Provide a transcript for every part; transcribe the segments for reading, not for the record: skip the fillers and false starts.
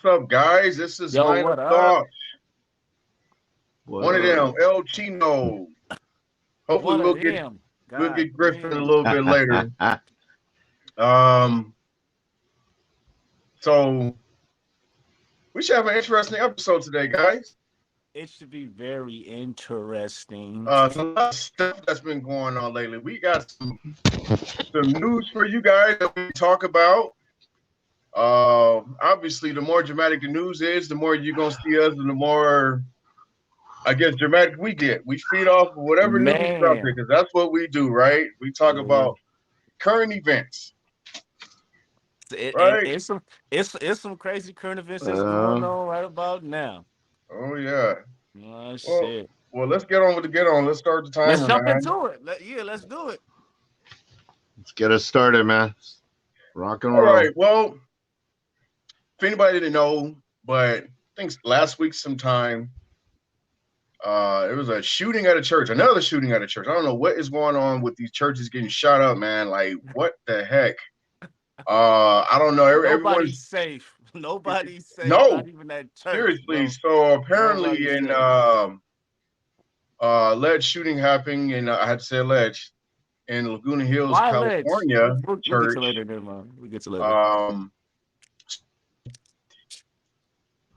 up, guys? This is Yo, Final what up? Thought. What One of up? them, El Chino. Hopefully, One of we'll get them. we'll God get Griffin a damn. little bit later. Um, so we should have an interesting episode today, guys. It should be very interesting. There's a lot of stuff that's been going on lately. We got some news for you guys that we talk about. Obviously, the more dramatic the news is, the more you're gonna see us, and the more I guess dramatic we get. We feed off of whatever news is out there Man. because that's what we do, right? We talk Yeah. about current events, And right? it's some crazy current events that's going uh, on right about now. Oh yeah. Oh Well, shit. well, let's get on with the get on. Let's start the Let's timer, jump man. into it. Let's do it. let's get us started, man. Rock and All roll. right. Well, if anybody didn't know, but I think last week sometime, it was a shooting at a church. Another shooting at a church. I don't know what is going on with these churches getting shot up, man. Like, what the heck? I don't know. Nobody's Everyone's safe. Nobody's safe. Not no, even at church, seriously. bro. So apparently, Nobody's in safe. alleged shooting happening in I had to say alleged in Laguna Hills, Why ledge? California We'll get to church. later there, man. We get to later.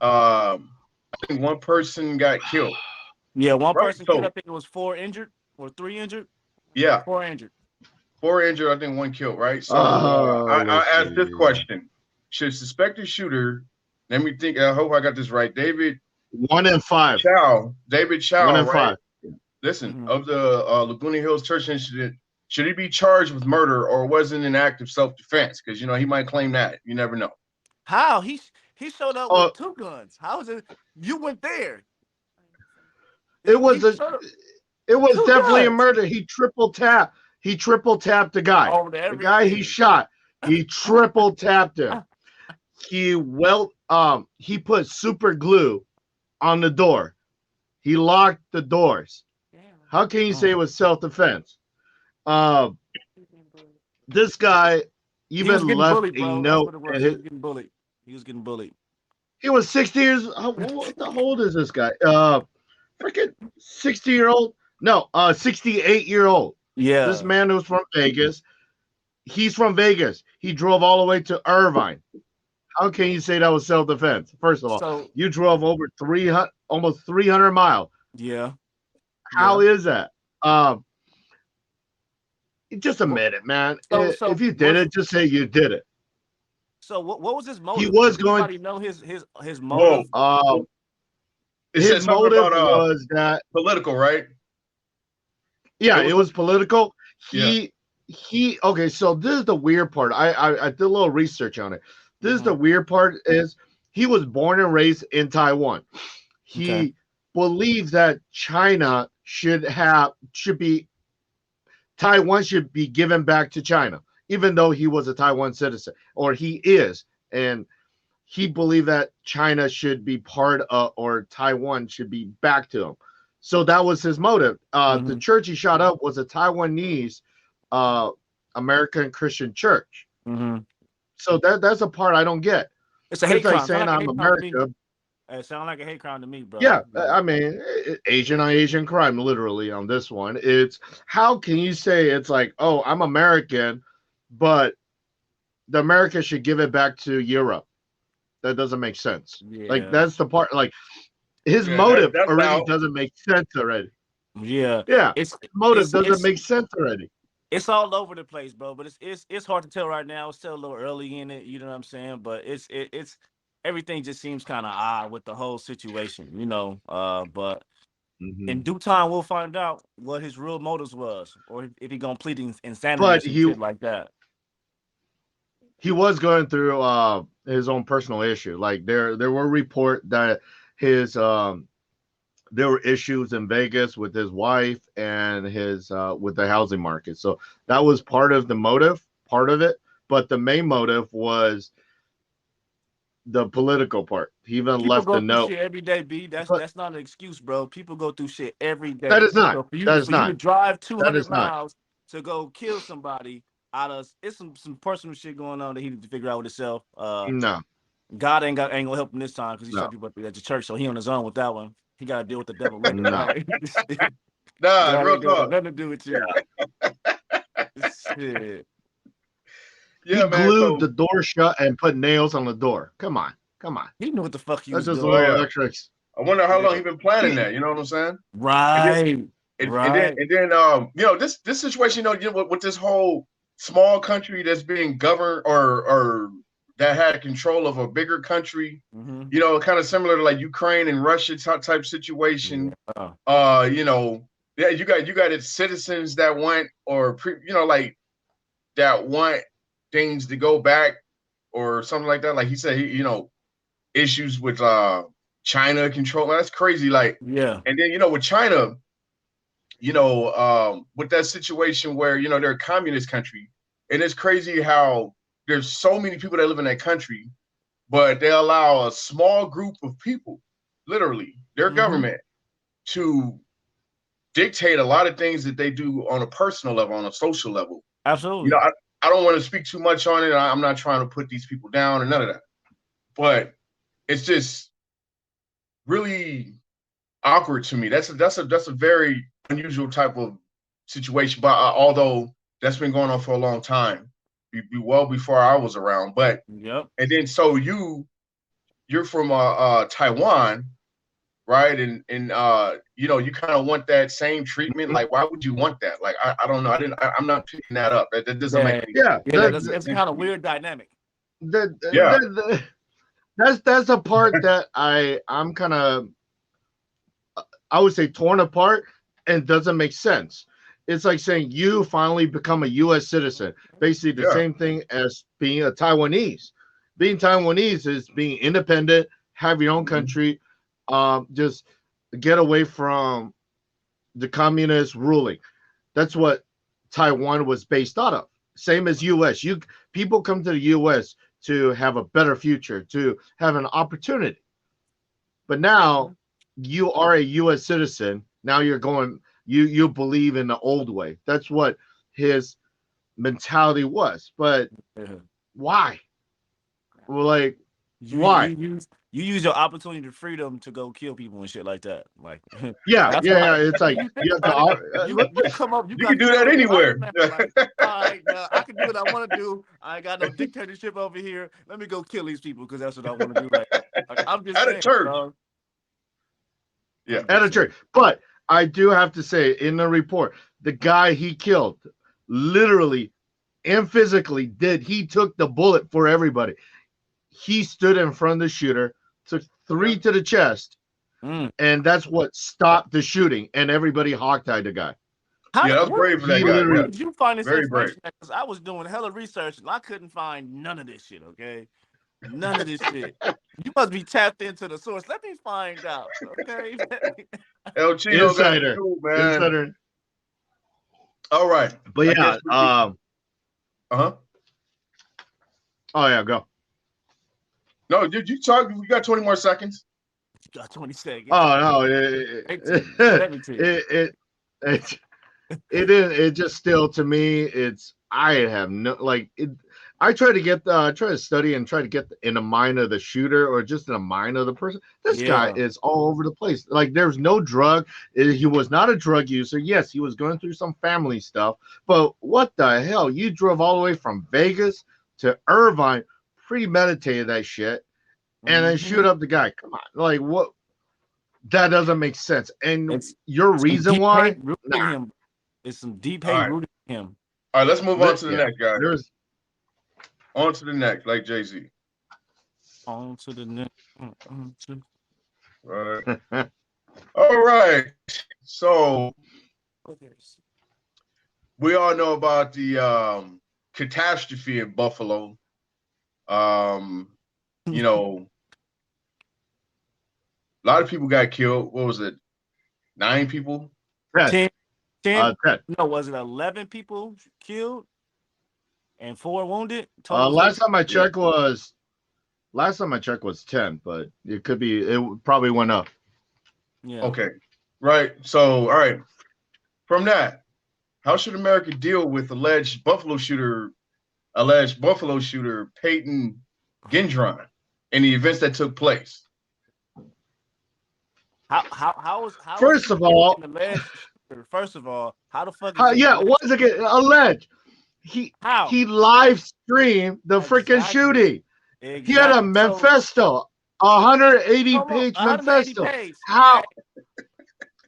Um, I think one person got killed. Yeah, one Right. person killed. I So think it was 4 injured or 3 injured. yeah, 4 injured. 4 injured. I think one killed. Right. So I Let's asked this see. question: should suspected shooter? Let me think. I hope I got this right. One in five. David One Chou, in right? five. Listen, Mhm. of the Laguna Hills Church incident, should he be charged with murder or was it an act of self-defense? Because he might claim that. You never know. How he showed up Oh, with two guns? How is it? You went there. it was He a. showed up It was two definitely a guns. murder. He triple tapped. He triple tapped the guy. Over The guy he everything. shot. He triple tapped him. He put super glue on the door. He locked the doors. How can you say it was self-defense? Uh, this guy He was even getting left bullied, a bro. That's note. what it was. He was getting bullied. He was getting bullied. He was 60 years. How old is this guy? Freaking 60-year-old. No, 68-year-old. This Yeah. man was from Vegas. He's from Vegas. He drove all the way to Irvine. How can you say that was self-defense? First of all, So you drove over 300, almost 300 miles. yeah, How yeah. is that? Just admit it, man. If So you did was it, just say you did it. so what was his He motive? was Does going. anybody know his Whoa. motive? It His said something motive about was that, political, right? yeah, It was it was political. yeah. He. Okay, so this is the weird part. I did a little research on it. This is the Mhm. weird part is he was born and raised in Taiwan. Okay. He believes that Taiwan should be given back to China, even though he was a Taiwan citizen, or he is, and he believed that China should be part of, or Taiwan should be back to him. So that was his motive. The Mhm. church he shot up was a Taiwanese uh, American Christian church. Mhm. So that's a part I don't get. It's a It's hate like crime. Sound saying like a I'm hate crime to me. America. It sound like a hate crime to me, bro. Yeah, I mean, Asian on Asian crime, literally on this one. It's how can you say it's like, oh, I'm American, but the America should give it back to Europe? That doesn't make sense. Like Yeah. that's the part. Like his Yeah, that, motive that's already out. doesn't make sense already. Yeah. Yeah, It's his motive it's doesn't it's make sense already. it's all over the place, bro. But it's hard to tell right now. It's still a little early in it. You know what I'm saying? But it's everything just seems kind of odd with the whole situation. But in Mhm. due time we'll find out what his real motives was, or if he gonna plead insanity or But some shit like that. he was going through his own personal issue. Like there were report that his there were issues in Vegas with his wife and his with the housing market. So that was part of the motive, part of it. But the main motive was the political part. He even People left go a through note. shit every day, B. But That's not an excuse, bro. People go through shit every that day. is not. So for you That to is for you to not. drive That 200 is not. miles to go kill somebody out of it's some personal shit going on that he needs to figure out with himself. No. God ain't gonna help him this time because he No. shot people at the church, so he on his own with that one. He got to deal with the devil later. No. Right? Nah, God real ain't got talk. nothing to do with you. Shit. He Yeah, man. glued So, the door shut and put nails on the door. Come on. He knew what the fuck he That's was just a doing. little yeah. extra. I wonder how long Yeah. he been planning that. You know what I'm saying? Right. And Right. then you know, this situation, you know, with this whole small country that's being governed or that had control of a bigger country, Mm-hmm. you know, kind of similar to like Ukraine and Russia type situation. Yeah. You know, yeah, you got its citizens that want you know, like that want things to go back or something like that. Like he said, you know, issues with China control. That's crazy. Like, Yeah. and then, you know, with China, you know, with that situation where, you know, they're a communist country, and it's crazy how there's so many people that live in that country, but they allow a small group of people, literally their government, to dictate a lot of things that they do on a personal level, on a social level. Absolutely. You know, I don't want to speak too much on it. I'm not trying to put these people down or none of that, but it's just really awkward to me. That's a very unusual type of situation. But although that's been going on for a long time, well before I was around. But Yep. and then so you're from Taiwan, right? And you know, you kind of want that same treatment. Like, why would you want that? Like, I don't know. I'm not picking that up. That doesn't make any Yeah. It's kind of weird dynamic. Yeah. That's a part that I'm kind of, I would say, torn apart and doesn't make sense. It's like saying you finally become a U.S. citizen. Basically, the same thing as being a Taiwanese. Being Taiwanese is being independent, have your own country, just get away from the communist ruling. That's what Taiwan was based out of. Same as U.S. People come to the U.S. to have a better future, to have an opportunity. But now you are a U.S. citizen. Now you're going. You believe in the old way. That's what his mentality was. But why? Well, like, why? You use your opportunity to freedom to go kill people and shit like that. Like, yeah. It's like you have to. You come up. You can do that anywhere. Like, all right, now I can do what I want to do. I ain't got no dictatorship over here. Let me go kill these people because that's what I want to do. Like I'm just at saying, a church. dog. Yeah, at a church. But I do have to say, in the report, the guy he killed, literally and physically, he took the bullet for everybody. He stood in front of the shooter, took 3 to the chest, and that's what stopped the shooting. And everybody hogtied the guy. That was brave for that guy. Where did you find this Very information? Because I was doing hella research and I couldn't find none of this shit. Okay, none of this shit. You must be tapped into the source. Let me find out. Okay. El Chino Insider. got you, man. Insider. All right. But yeah. Oh yeah, go. No, did you talk? We got 20 more seconds. You got 20 seconds. Oh no, it just still, to me, it's, I have no, like, it, I try to study and try to get in the mind of the shooter or just in the mind of the person. This guy is all over the place. Like, there's no drug. He was not a drug user. Yes, he was going through some family stuff, but what the hell? You drove all the way from Vegas to Irvine, premeditated that shit, and then shoot up the guy. Come on, like, what? That doesn't make sense. And your reason why? Him. It's some deep hate rooted in him. All right, let's move on to the next guy. There's on to the next, like Jay-Z. On to the next. Right. All right. So we all know about the catastrophe in Buffalo. You know, a lot of people got killed. What was it? 9 people? 10. 10. No, was it 11 people killed and 4 wounded? Last time I checked was 10, but it could be, it probably went up. Yeah. Okay. Right. So, all right. From that, how should America deal with alleged Buffalo shooter Payton Gendron? and the events that took place. How First of all, first of all, how the fuck is he yeah, alleged? once again, alleged. How? He live streamed the freaking Exactly. shooting. He had a Exactly. manifesto, a 180-page 180 manifesto. page. How?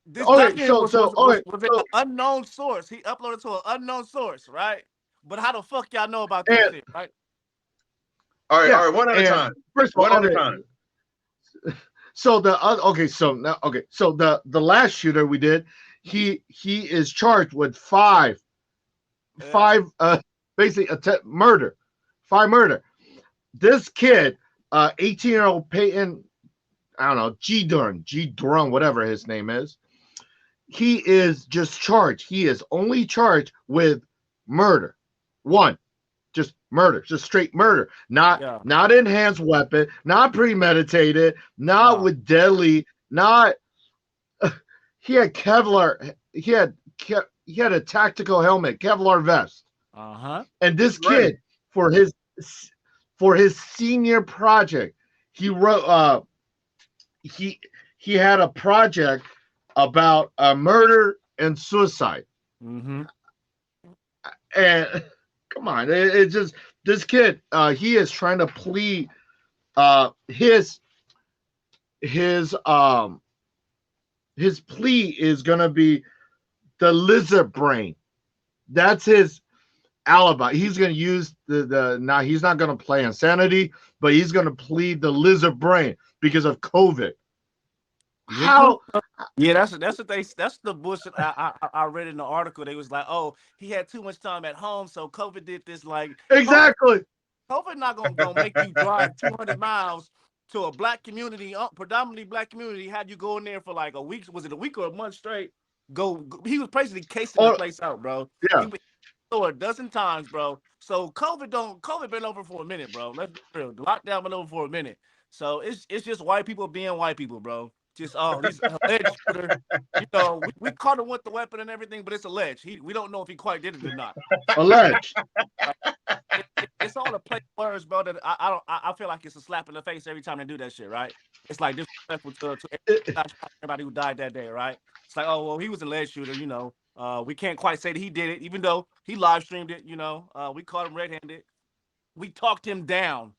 This Okay, document was okay, an unknown source. He uploaded to an unknown source, right? But how the fuck y'all know about this and, shit, right? All right, yeah, all right, one at a and time. first of all, One at a time. So the so the last shooter we did, he is charged with five basically murder, 5 murder. This kid, 18-year-old Payton, I don't know, Gendron, whatever his name is, he is just charged. He is only charged with murder. One, just murder, just straight murder. Not enhanced weapon, not premeditated, not with deadly, not he had Kevlar, he had a tactical helmet, Kevlar vest. And this kid, for his senior project, he wrote he had a project about murder and suicide. And come on, it's just this kid. He is trying to plead. His plea is gonna be the lizard brain. That's his alibi. He's gonna use the now. He's not gonna play insanity, but he's gonna plead the lizard brain because of COVID. How? Yeah, that's the bullshit. I read in the article. They was like, oh, he had too much time at home, so COVID did this. Like exactly. COVID not gonna make you drive 200 miles to a black community, predominantly black community. Had you go in there for like a week? Was it a week or a month straight? He was basically casing the place out, bro. Yeah. He went a dozen times, bro. So COVID been over for a minute, bro. Let's be real. The lockdown been over for a minute. So it's just white people being white people, bro. Just he's alleged shooter. You know, we caught him with the weapon and everything, but it's alleged. We don't know if he quite did it or not. Alleged. It's all a play words, bro. That I feel like it's a slap in the face every time they do that shit, right? It's like disrespectful to everybody who died that day, right? It's like, oh well, he was an alleged shooter, you know. We can't quite say that he did it, even though he live streamed it. You know, we caught him red-handed. We talked him down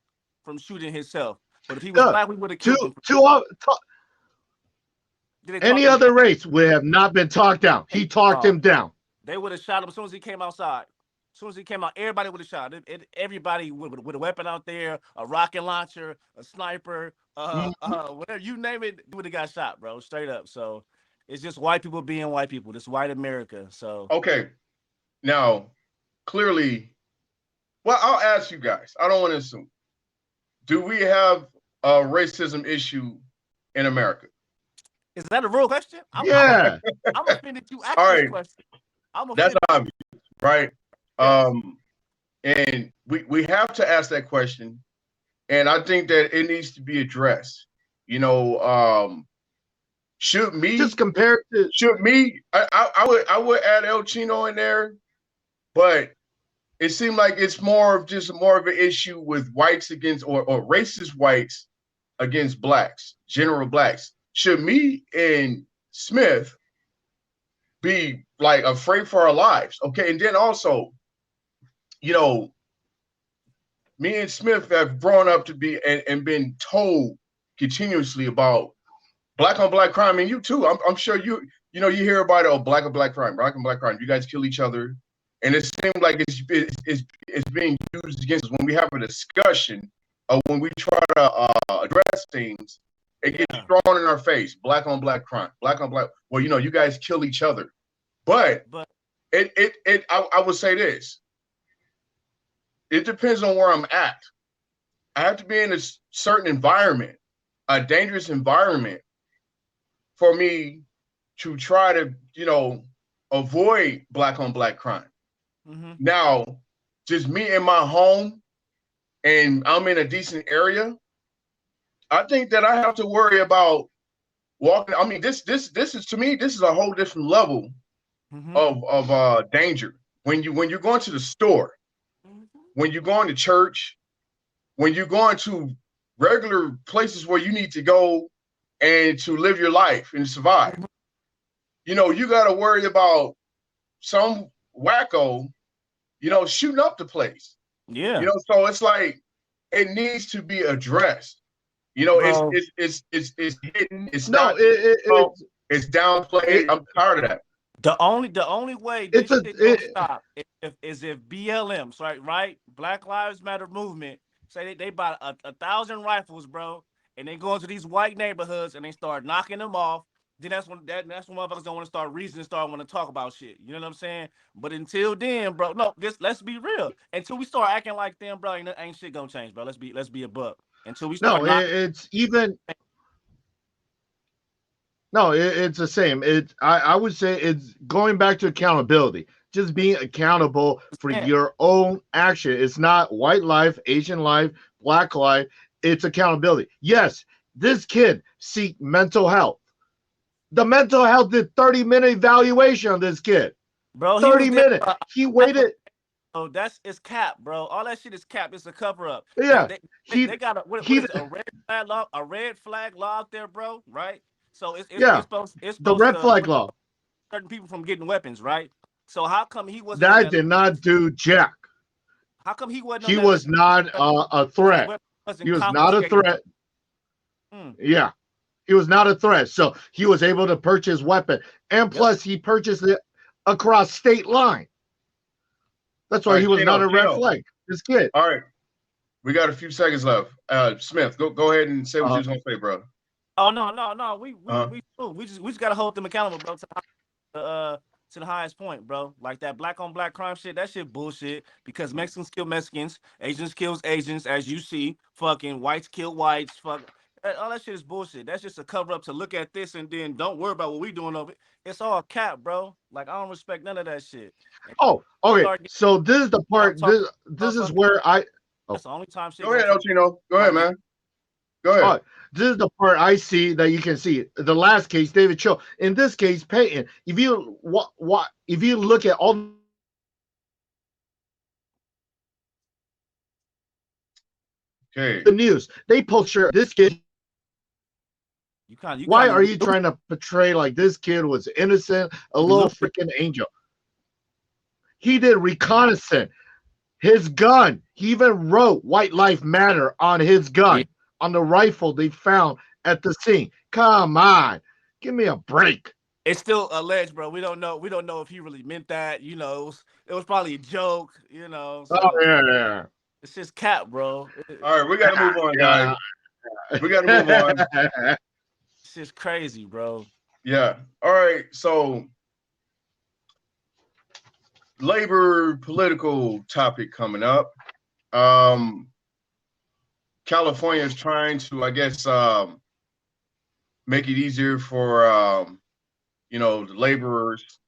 from shooting himself. But if he was black, we would have killed him. Any other race would have not been talked down. He talked him down. They would have shot him as soon as he came outside. As soon as he came out, everybody would have shot. Everybody with a weapon out there, a rocket launcher, a sniper, whatever you name it, would have got shot, bro. Straight up. So it's just white people being white people. This white America. So okay, now clearly, well, I'll ask you guys. I don't want to assume. Do we have a racism issue in America? Is that a real question? I'm offended you asked this question. That's obvious, right? Yeah. And we have to ask that question, and I think that it needs to be addressed. You know, should me just compared to I would add El Chino in there, but it seemed like it's more of an issue with whites against or racist whites against blacks, general blacks. Should me and Smith be like afraid for our lives? Okay, and then also, you know, me and Smith have grown up to be and been told continuously about black on black crime, and you too. I'm sure you hear about it. Black on black crime, black on black crime. You guys kill each other, and it seems like it's being used against us when we have a discussion or when we try to address things. It gets thrown in our face. Black on black crime. Black on black. Well, you know, you guys kill each other. But I would say this. It depends on where I'm at. I have to be in a certain environment, a dangerous environment, for me to try to, you know, avoid black on black crime. Now, just me in my home and I'm in a decent area, I think that I have to worry about walking. I mean, this is to me, this is a whole different level of danger. When you're going to the store, when you're going to church, when you're going to regular places where you need to go and to live your life and survive. You know, you got to worry about some wacko, you know, shooting up the place. Yeah. You know, so it's like it needs to be addressed. You know, Bro. it's hidden. It's No, not. It's downplayed. I'm tired of that. The only way this shit gonna stop is if BLMs, right? Black Lives Matter movement say they bought 1,000 rifles, bro, and they go into these white neighborhoods and they start knocking them off. Then that's when motherfuckers don't want to start reasoning, want to talk about shit. You know what I'm saying? But until then, bro, no, let's be real. Until we start acting like them, bro, ain't shit gonna change, bro. Let's be a buck. Until we start it's even. No, it's the same. I would say it's going back to accountability. Just being accountable for your own action. It's not white life, Asian life, black life. It's accountability. Yes, this kid seek mental health. The mental health did 30-minute evaluation on this kid. Bro, 30 minutes. He waited. Oh, it's cap, bro. All that shit is cap. It's a cover up. Yeah, they got a red flag law out there, bro. Right? So it's supposed the red flag law. Certain people from getting weapons, right? So how come he wasn't? That did not do jack. How come he wasn't? He was not a threat. He was not a threat. Yeah, he was not a threat. So he was able to purchase weapon, and plus he purchased it across state line. That's why he was not a red flag. This kid. All right, we got a few seconds left. Smith, go ahead and say what you was gonna say, bro. Oh no. We just gotta hold them accountable, bro. To the highest point, bro. Like that black on black crime shit, that shit bullshit. Because Mexicans kill Mexicans, Asians kills Asians, as you see. Fucking whites kill whites. Fuck, all that shit is bullshit. That's just a cover up to look at this and then don't worry about what we doing over it. It's all cap, bro. Like I don't respect none of that shit. Oh, okay. So this is the part. This is where I. That's the only time shit. Go ahead, Ochino. Go ahead, man. Go ahead. Right. This is the part I see that you can see. The last case, David Chou. In this case, Payton. If you if you look at all the news, they picture this kid. Why are you trying to portray like this kid was innocent, a little freaking angel? He did reconnaissance. His gun. He even wrote "White Life Matter" on his gun. On the rifle they found at the scene. Come on, give me a break. It's still alleged, bro. We don't know if he really meant that. You know, it was probably a joke. You know. So yeah. It's just cap, bro. All right, we gotta move on, guys. We gotta move on. It's just crazy, bro. Yeah. All right. So, labor political topic coming up. California is trying to, I guess, make it easier for, you know, the laborers,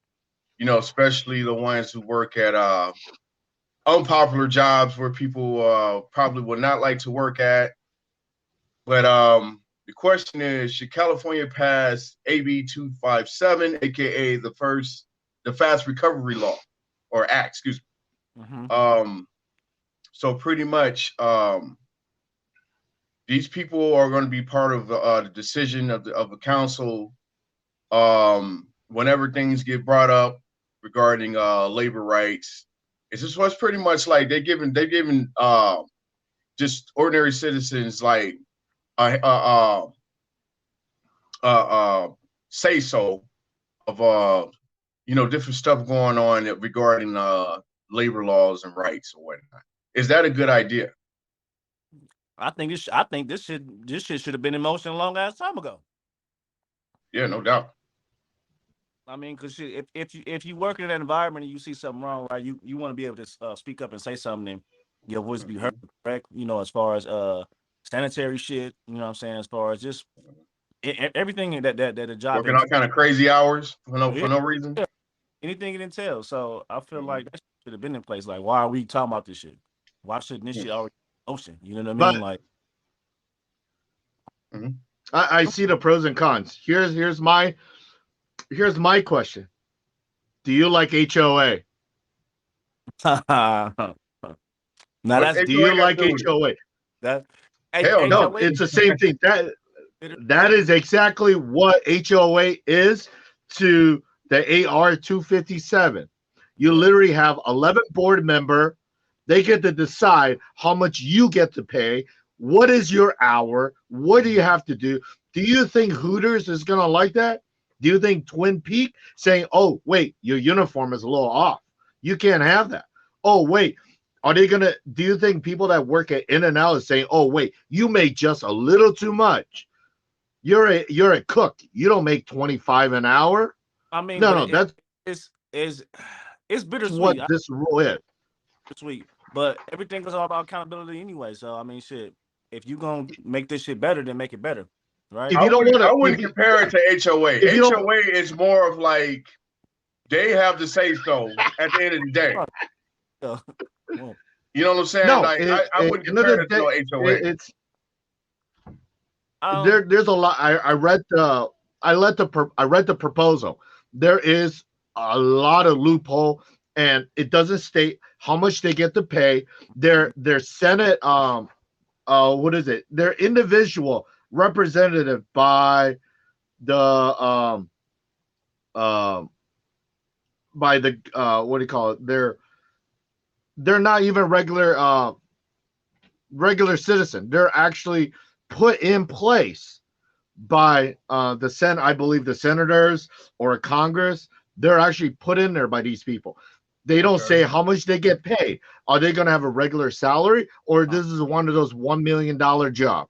you know, especially the ones who work at unpopular jobs where people probably would not like to work at. But the question is, should California pass AB 257, aka the Fast Recovery Law or Act, excuse me. So pretty much these people are going to be part of the decision of the council whenever things get brought up regarding labor rights. It's just what's pretty much like they're giving just ordinary citizens like say so of you know, different stuff going on regarding labor laws and rights or whatnot. Is that a good idea? I think this shit should have been in motion a long ass time ago. Yeah, no doubt. I mean, because if you work in an environment and you see something wrong, right, you want to be able to speak up and say something and your voice be heard, correct? You know, as far as sanitary shit, you know what I'm saying, as far as just everything that a job working all kind of crazy hours for no reason. Yeah. Anything it entails. So I feel like that should have been in place. Like, why are we talking about this shit? Why shouldn't this shit already be in motion? You know what I mean? Like, I see the pros and cons. Here's my question. Do you like HOA? Now do you like HOA? That Hell No, HOA, it's the same thing. That is exactly what HOA is to the AR 257. You literally have 11 board member. They get to decide how much you get to pay. What is your hour? What do you have to do? Do you think Hooters is going to like that? Do you think Twin Peak saying, oh, wait, your uniform is a little off? You can't have that. Oh, wait. Are they going to, do you think people that work at In-N-Out is saying, oh, wait, you make just a little too much? You're a cook. You don't make 25 an hour. I mean, No, that's it's bittersweet. what this rule is. Bittersweet, but everything is all about accountability anyway. So I mean, shit. If you gonna make this shit better, then make it better, right? If you don't want to, I wouldn't compare it to HOA. HOA is more of like they have to say so at the end of the day. You know what I'm saying? No, like I wouldn't compare it to HOA. It's there's a lot. I read the proposal. There is a lot of loophole, and it doesn't state how much they get to pay. Their Senate what is it? Their individual representative by the what do you call it? They're not even regular citizen. They're actually put in place by the Senate, I believe the senators or Congress. They're actually put in there by these people. They don't say how much they get paid. Are they going to have a regular salary, or this is one of those $1 million job?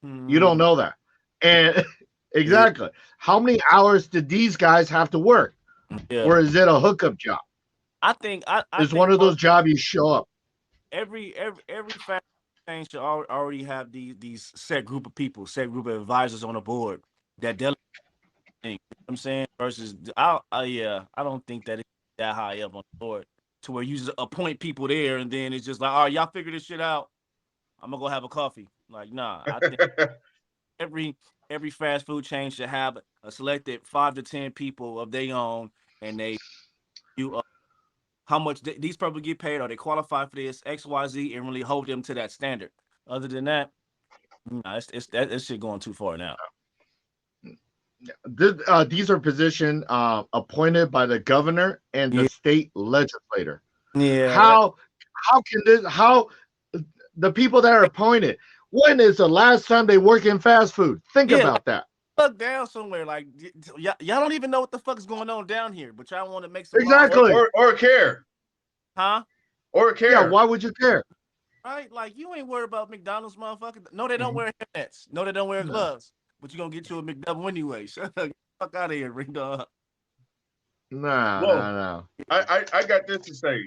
You don't know that. And exactly, how many hours did these guys have to work? Or is it a hookup job? I think it's one of those jobs you show up. Every fast thing should already have these set group of people, set group of advisors on the board that delegate. You know what I'm saying? Versus, I don't think that it's that high up on the board to where you just appoint people there and then it's just like, all right, y'all figure this shit out. I'm gonna go have a coffee. Like, nah. I think every fast food chain should have a selected 5 to 10 people of their own, and how much these people get paid, or they qualify for this XYZ, and really hold them to that standard. Other than that, it's shit going too far now. These are positions appointed by the governor and the state legislator. Yeah. How the people that are appointed, when is the last time they work in fast food? Think about that. Fuck down somewhere. Like y'all don't even know what the fuck is going on down here, but y'all want to make some exactly or care. Huh? Or care. Yeah, why would you care? Right? Like, you ain't worried about McDonald's, motherfucker. No, they don't wear hats. No, they don't wear gloves. But you're gonna get you a McDouble anyway. Shut the fuck out of here, ring dog. No. I got this to say.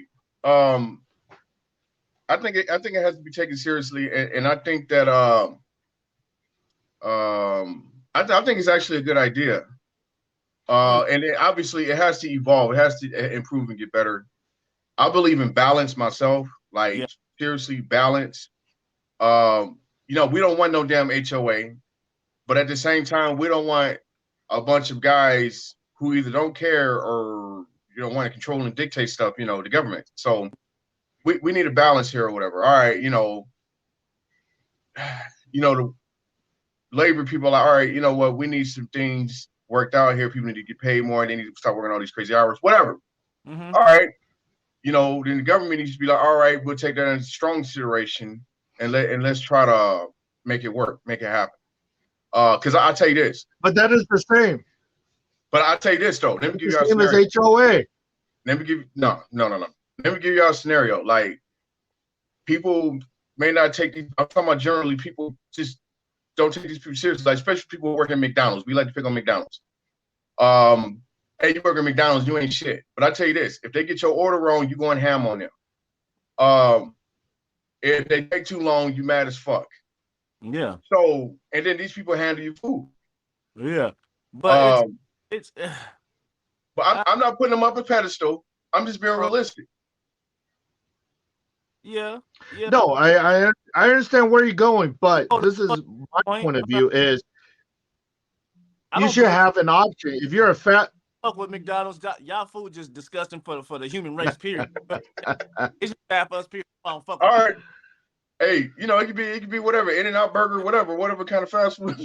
I think it has to be taken seriously, and I think that I think it's actually a good idea. And obviously it has to evolve. It has to improve and get better. I believe in balance myself, like seriously balance. We don't want no damn HOA, but at the same time, we don't want a bunch of guys who either don't care or want to control and dictate stuff, the government. So we need a balance here or whatever. All right, the labor people are like, all right, you know what, we need some things worked out here. People need to get paid more. They need to start working all these crazy hours, whatever. All right. Then the government needs to be like, all right, we'll take that into strong consideration and let's try to make it work, make it happen. Because I'll tell you this. But that is the same. But I'll tell you this though. Let me give you a scenario. As HOA. Let me give no. Let me give you a scenario. Like, people may not take these. I'm talking about generally, people just don't take these people seriously. Like, especially people who work at McDonald's. We like to pick on McDonald's. Hey, you work at McDonald's, you ain't shit. But I tell you this: if they get your order wrong, you going ham on them. If they take too long, you mad as fuck. Yeah. So, and then these people handle your food. Yeah. But But I'm not putting them up a pedestal. I'm just being realistic. Yeah. No, I understand where you're going, but this is my point of view is you should have an option. If you're a fat fuck with McDonald's, y'all food just disgusting for the human race, period. It's bad for us, period. All right. Hey, you know, it could be whatever, In-N-Out burger, whatever kind of fast food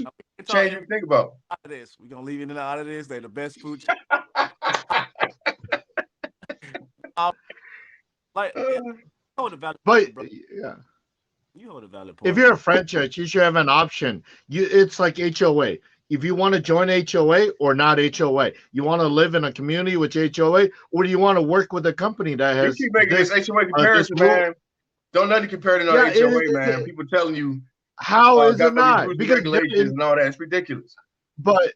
chain you think about. Out of this, we're gonna leave it out of this. They're the best food. Like, hold a valid But point, bro. yeah, You hold a valid point. if you're a franchise, you should have an option. It's like HOA. If you want to join HOA or not HOA, you want to live in a community with HOA, or do you want to work with a company that You has keep making this HOA comparison, rule? man. Don't nothing compare to no HOA, man. People telling you how is it got all these not? rules and Because regulations and all that. It's ridiculous. but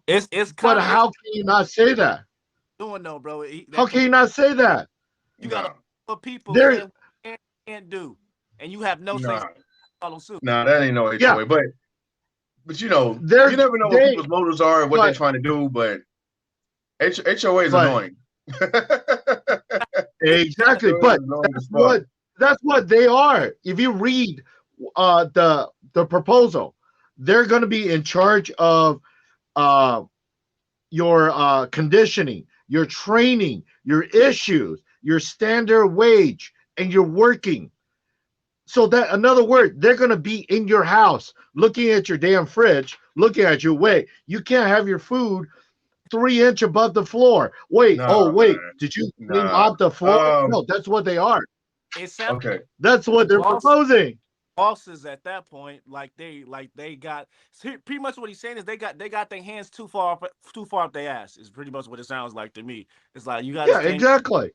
it's but how can you not say that? Doing though, bro. How can you not say that? You got a people There can't do, and you have no say follow suit. Nah, that ain't no HOA. Yeah. But you know, you never know what people's motives are and what they're trying to do. But HOA is annoying. Exactly, but that's what they are. If you read the proposal, they're going to be in charge of your conditioning, your training, your issues, your standard wage, and your working. So that, in other words, they're going to be in your house, looking at your damn fridge, looking at you. Wait, you can't have your food 3 inches above the floor. Wait, wait, man. Did you mop the floor? No, that's what they are. Okay, that's what they're proposing. Bosses at that point, like they got pretty much what he's saying is they got their hands too far up their ass. Is pretty much what it sounds like to me. It's like you got exactly. You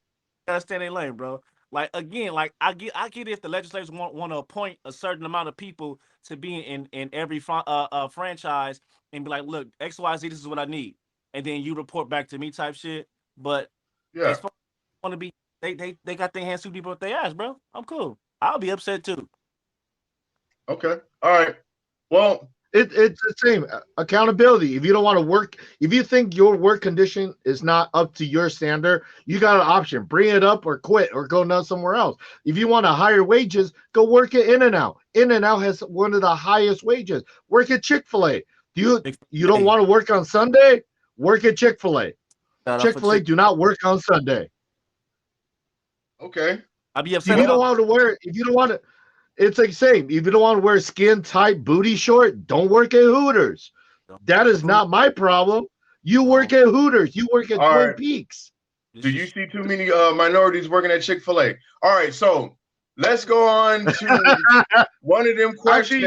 gotta stay in their lane, bro. Like again, like I get if the legislators want to appoint a certain amount of people to be in every franchise and be like, look, XYZ, this is what I need, and then you report back to me type shit. But as far as want to be, they got their hands too deep up their ass, bro. I'm cool. I'll be upset too. Okay. All right. Well, it's the same accountability. If you don't want to work, if you think your work condition is not up to your standard, you got an option: bring it up or quit or go somewhere else. If you want to higher wages, go work at In-N-Out. In-N-Out has one of the highest wages. Work at Chick-fil-A. You don't want to work on Sunday? Work at Chick-fil-A. Chick-fil-A do not work on Sunday. Okay. I'll be upset. If you don't want to wear, if you don't want to. It's like same. If you don't want to wear skin tight booty short, don't work at Hooters. That is not my problem. You work at Hooters. You work at Twin Peaks. Do you see too many minorities working at Chick-fil-A? All right, so let's go on to one of them questions.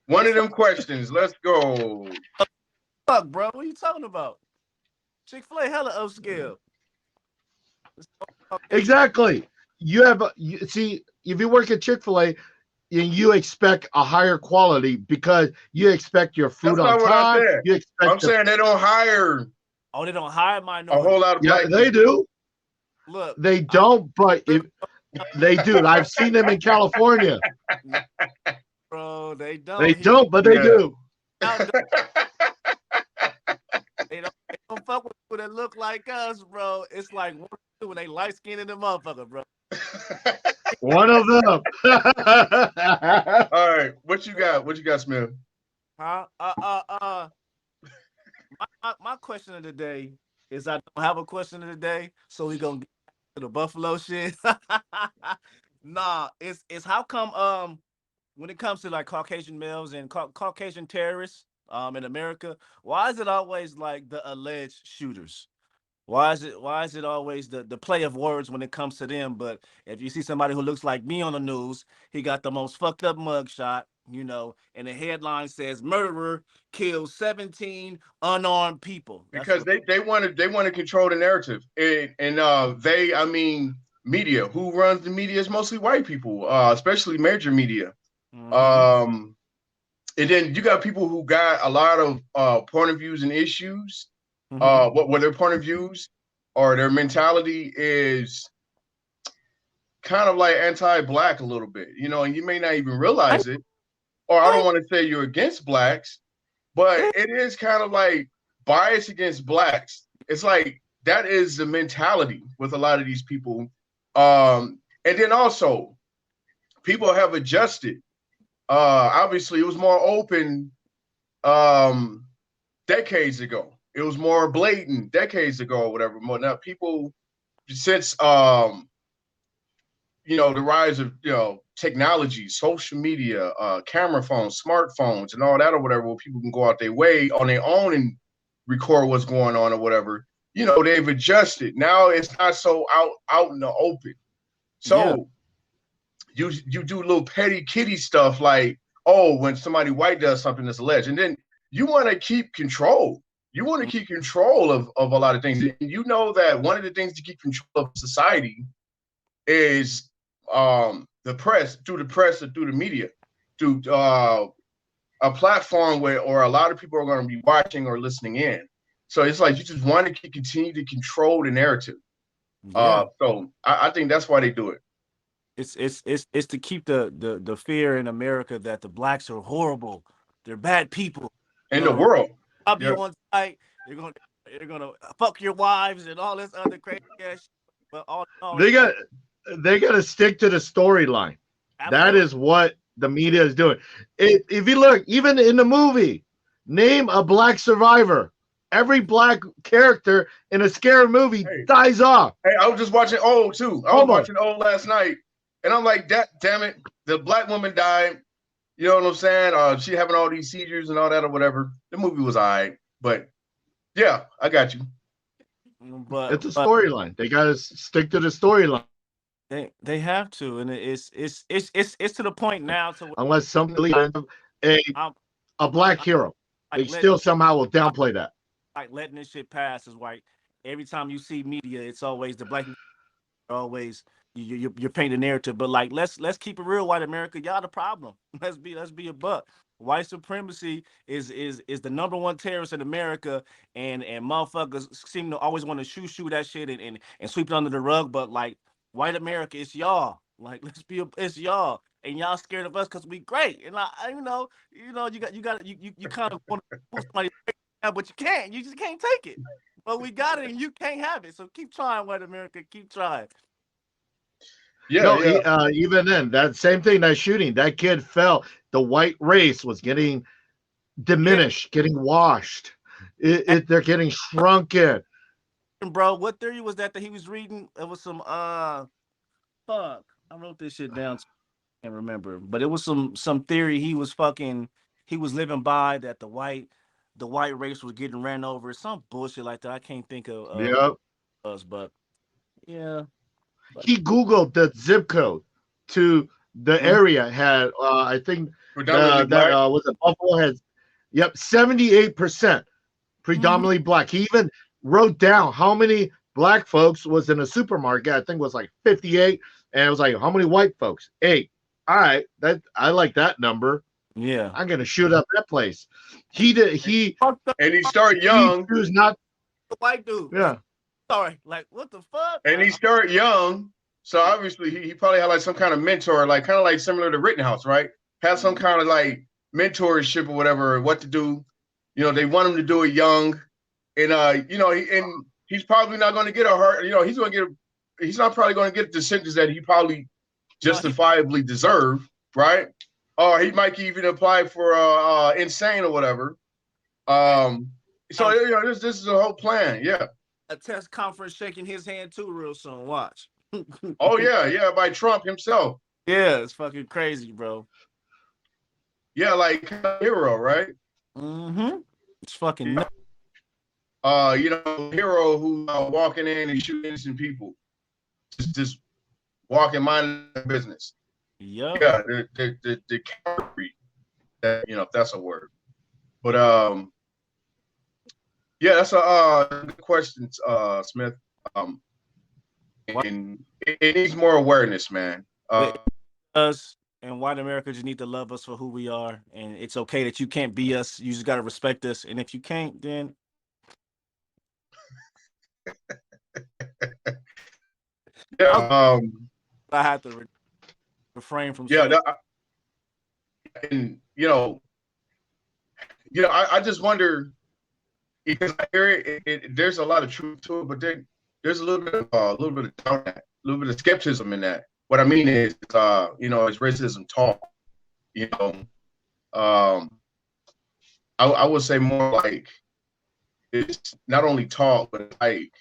One of them questions. Let's go. Fuck, bro. What are you talking about? Chick-fil-A hella upscale. Exactly. See, if you work at Chick-fil-A, and you expect a higher quality because you expect your food on time. I'm saying they don't hire. Oh, they don't hire minorities. A whole lot of black they do. Look, they don't, but if they do, I've seen them in California. Bro, they don't. They don't, but they do. They don't fuck with people that look like us, bro. It's like when they light skinned in the motherfucker, bro. One of them. All right, what you got? What you got, Smith? Huh? My question of the day is I don't have a question of the day, so we gonna get to the Buffalo shit. Nah, it's how come when it comes to like Caucasian males and Caucasian terrorists in America, why is it always like the alleged shooters? Why is it always the play of words when it comes to them? But if you see somebody who looks like me on the news, he got the most fucked up mugshot, you know, and the headline says murderer kills 17 unarmed people. Because they want to control the narrative. And I mean media. Who runs the media is mostly white people, especially major media. Mm-hmm. And then you got people who got a lot of point of views and issues. Mm-hmm. What their point of views or their mentality is kind of like anti-black a little bit, you know, and you may not even realize it. Or I don't want to say you're against blacks, but it is kind of like bias against blacks. It's like that is the mentality with a lot of these people. And then also people have adjusted. Obviously it was more open decades ago. It was more blatant decades ago or whatever. Now people, since the rise of technology, social media, camera phones, smartphones, and all that or whatever, where people can go out their way on their own and record what's going on or whatever. They've adjusted. Now it's not so out in the open. So you do little petty kitty stuff like, oh, when somebody white does something that's alleged, and then you want to keep control. You want to keep control of a lot of things. And you know that one of the things to keep control of society is the press, through the media, through a platform where a lot of people are going to be watching or listening in. So it's like you just want to continue to control the narrative. So I think that's why they do it. It's to keep the fear in America that the blacks are horrible, they're bad people in the world. I'll be on site. They're gonna fuck your wives and all this other crazy ass shit. But they got to stick to the storyline. That is what the media is doing. If you look, even in the movie, name a black survivor. Every black character in a scary movie dies off. Hey, I was just watching Old too. I was watching Old last night, and I'm like, damn it, the black woman died. You know what I'm saying? She having all these seizures and all that or whatever. The movie was all right, but yeah, I got you. But it's a storyline. They gotta stick to the storyline. They have to, and it's to the point now. Unless somebody a black hero, they still somehow will downplay that. Like letting this shit pass is like every time you see media, it's always the black. Always you're painting the narrative, but like let's keep it real, white America. Y'all the problem. Let's be a buck. White supremacy is the number one terrorist in America, and motherfuckers seem to always want to shoot that shit and sweep it under the rug. But like white America, it's y'all. Like it's y'all, and y'all scared of us because we great. And you kind of want to pull somebody, but you can't. You just can't take it. But we got it, and you can't have it. So keep trying, white America. Keep trying. Yeah, even then, that same thing, that shooting, that kid fell. The white race was getting diminished, getting washed. They're getting shrunken. Bro, what theory was that he was reading? It was some fuck. I wrote this shit down. I can't remember, but it was some theory he was living by, that the white race was getting ran over. Some bullshit like that. I can't think of us, but yeah. He Googled the zip code to the area, had I think that was a Buffalo has 78% predominantly black. He even wrote down how many black folks was in a supermarket. I think it was like 58, and it was like, how many white folks? 8. All right, I like that number. Yeah, I'm gonna shoot up that place. He started young. He was not the white dude. Yeah. Sorry, like what the fuck? And he started young, so obviously he probably had like some kind of mentor, like kind of like similar to Rittenhouse, right? Had some kind of like mentorship or whatever, what to do. They want him to do it young, and he's probably not going to get a hard. He's not probably going to get the sentence that he probably justifiably deserved, right? Or he might even apply for insane or whatever. So this is a whole plan, yeah. A test conference shaking his hand too real soon. Watch. Oh yeah, by Trump himself. Yeah, it's fucking crazy, bro. Yeah, like Hero, right? Mm-hmm. It's fucking nuts. Hero who walking in and shooting innocent people, just walking, minding their business. Yep. Yeah, the cowardly, if that's a word, but yeah, that's a good question, Smith. And it needs more awareness, man. Us and white America just need to love us for who we are, and it's okay that you can't be us. You just gotta respect us, and if you can't, then yeah. I have to refrain from. And I just wonder, because I hear it, there's a lot of truth to it, but there's a little bit of doubt, a little bit of skepticism in that. What I mean is, it's racism talk. I would say more like it's not only talk, but like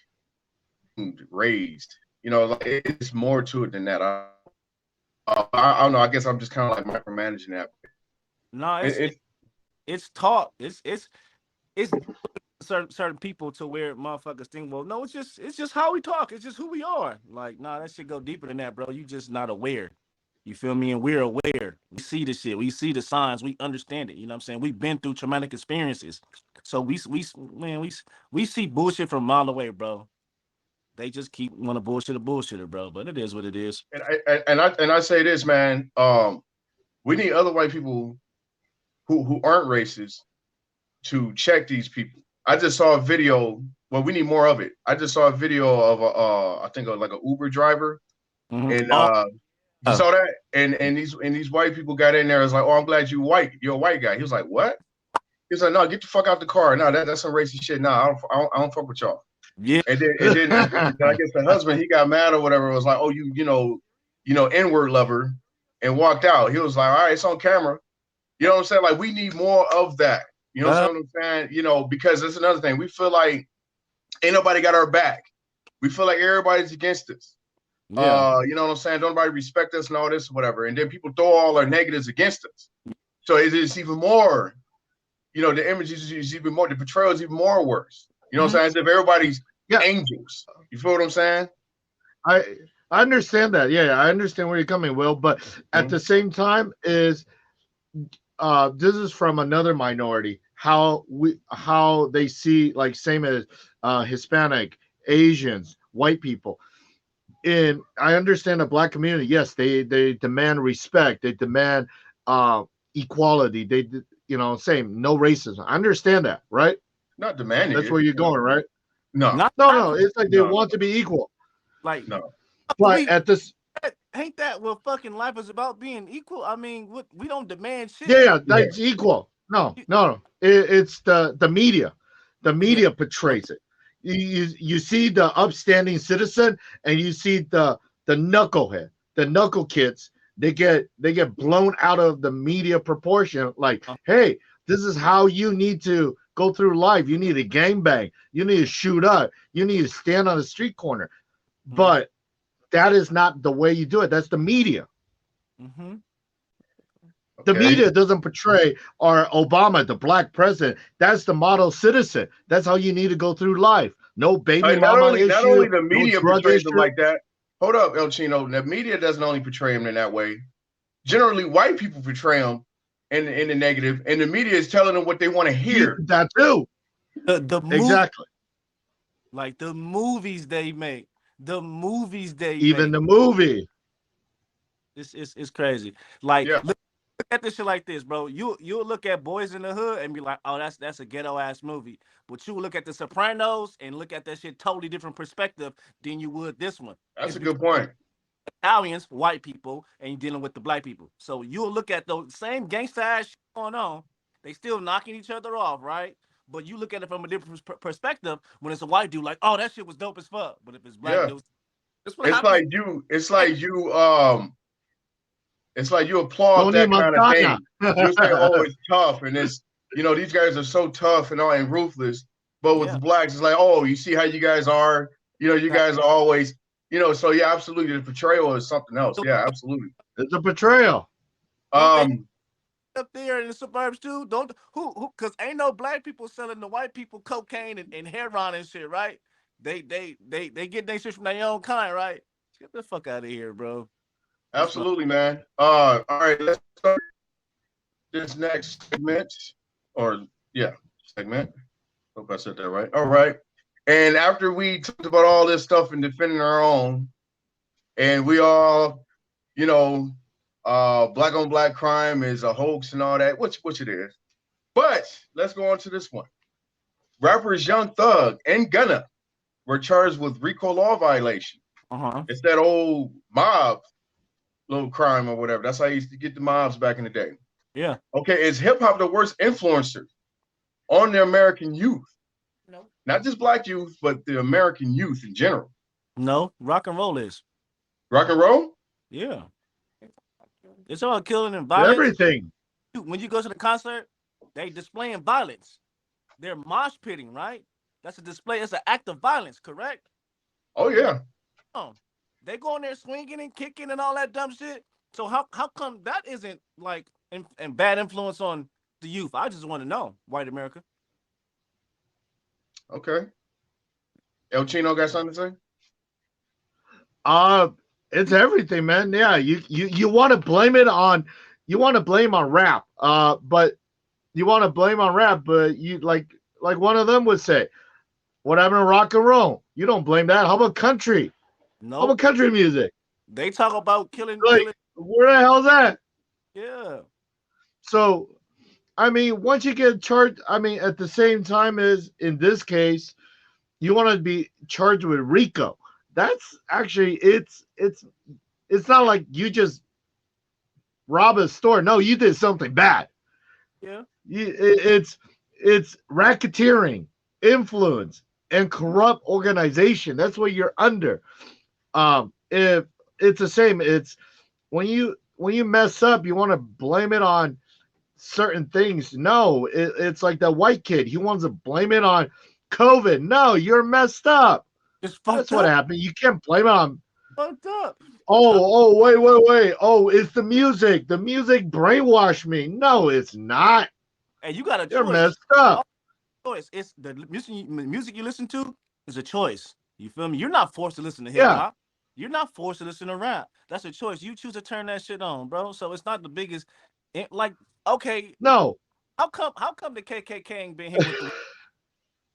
raised. Like it's more to it than that. I don't know. I guess I'm just kind of like micromanaging that. No, It, it's taught. It's certain people to where motherfuckers think, well, no, it's just how we talk. It's just who we are. Like, nah, that shit go deeper than that, bro. You just not aware. You feel me? And we're aware. We see the shit. We see the signs. We understand it. You know what I'm saying? We've been through traumatic experiences. So we see bullshit from a mile away, bro. They just keep want to bullshit a bullshitter, bro. But it is what it is. and I say this, man. We need other white people who aren't racist to check these people. I just saw a video. Well, we need more of it. I just saw a video of I think like an Uber driver, and you saw that, and these white people got in there. It's like, oh, I'm glad you're a white guy. He was like, what? He was like, no, get the fuck out the car. No, that's some racist shit. No, I don't fuck with y'all. Yeah. And then I guess the husband, he got mad or whatever. It was like, oh, you know, N-word lover, and walked out. He was like, all right, it's on camera. You know what I'm saying? Like, we need more of that. You know what I'm saying? You know, because that's another thing. We feel like ain't nobody got our back. We feel like everybody's against us. Yeah. You know what I'm saying? Don't nobody respect us and all this, whatever. And then people throw all our negatives against us. So it's even more, you know, the image is even more, the portrayal is even more worse. You know what I'm saying? As if everybody's angels. You feel what I'm saying? I understand that. Yeah, I understand where you're coming, Will. But at the same time, is this is from another minority. How they see, like, same as Hispanic, Asians, white people. And I understand the black community. Yes, they demand respect. They demand equality. They, you know, same, no racism. I understand that, right? Not demanding. That's where you're going, right? No. No. It's like they want to be equal. Like, no. But at this, ain't that what fucking life is about, being equal? I mean, we don't demand shit. Yeah, that's equal. No. It's the media. The media portrays it. You see the upstanding citizen, and you see the knucklehead, the knuckle kids. They get blown out of the media proportion. Like, hey, this is how you need to go through life. You need to gangbang. You need to shoot up. You need to stand on the street corner. But that is not the way you do it. That's the media. The media doesn't portray our Obama, the black president. That's the model citizen. That's how you need to go through life. No baby mama issue. Not only the media no portrays him like that. Hold up, El Chino. The media doesn't only portray him in that way. Generally, white people portray him in the negative, and the media is telling them what they want to hear. That too. Exactly. Like the movies they make. The movie. It's crazy. Like, look at this shit like this, bro. You'll look at Boys in the Hood and be like, oh, that's a ghetto ass movie. But you look at The Sopranos and look at that shit totally different perspective than you would this one. That's a good point. Italians, white people, and you're dealing with the black people. So you'll look at the same gangsta ass shit going on. They still knocking each other off, right? But you look at it from a different perspective when it's a white dude, like, oh, that shit was dope as fuck. But if it's black dudes, it's like you applaud that kind of thing. You say, oh, it's tough, and it's, you know, these guys are so tough and all and ruthless. But with the blacks, it's like, oh, you see how you guys are. You know, you guys are always, you know. So yeah, absolutely, the portrayal is something else. Yeah, absolutely, it's a portrayal. Up there in the suburbs too, because ain't no black people selling the white people cocaine and heroin and shit, right? They get their shit from their own kind, right? Get the fuck out of here, bro. Absolutely, man. All right, let's start this next segment, segment. Hope I said that right. All right, and after we talked about all this stuff and defending our own, and we all, you know, black on black crime is a hoax and all that, which it is. But let's go on to this one. Rappers Young Thug and Gunna were charged with RICO law violation. It's that old mob little crime or whatever. That's how you used to get the mobs back in the day. Yeah. Okay, is hip hop the worst influencer on the American youth? No. Not just black youth, but the American youth in general. No, rock and roll is. Rock and roll? Yeah. It's all killing and violence. Everything. When you go to the concert, they displaying violence. They're mosh pitting, right? That's a display. It's an act of violence, correct? Oh, yeah. They go in there swinging and kicking and all that dumb shit. So how come that isn't like and bad influence on the youth? I just want to know, white America. Okay. El Chino got something to say? It's everything, man. Yeah, you want to blame it on rap. But you want to blame on rap, but you like one of them would say, what happened to rock and roll? You don't blame that. How about country? How about Nope. country music? They talk about killing, Like, killing. where the hell's that? Yeah. So, I mean, once you get charged, I mean, at the same time as in this case, you want to be charged with RICO. That's actually it's not like you just rob a store. No, you did something bad. Yeah. It's racketeering, influence, and corrupt organization. That's what you're under. If it's the same, it's when you mess up, you want to blame it on certain things. No, it's like that white kid. He wants to blame it on COVID. No, you're messed up. It's That's fucked what up. happened. You can't blame it on. Fucked up. Wait. Oh, it's the music. The music brainwashed me. No, it's not. And you got a You're choice. messed up. Choice. It's the music you listen to is a choice. You feel me? You're not forced to listen to hip Yeah. hop. You're not forced to listen to rap. That's a choice. You choose to turn that shit on, bro. So it's not the biggest. Like, okay, No. how come the KKK ain't been hit with the?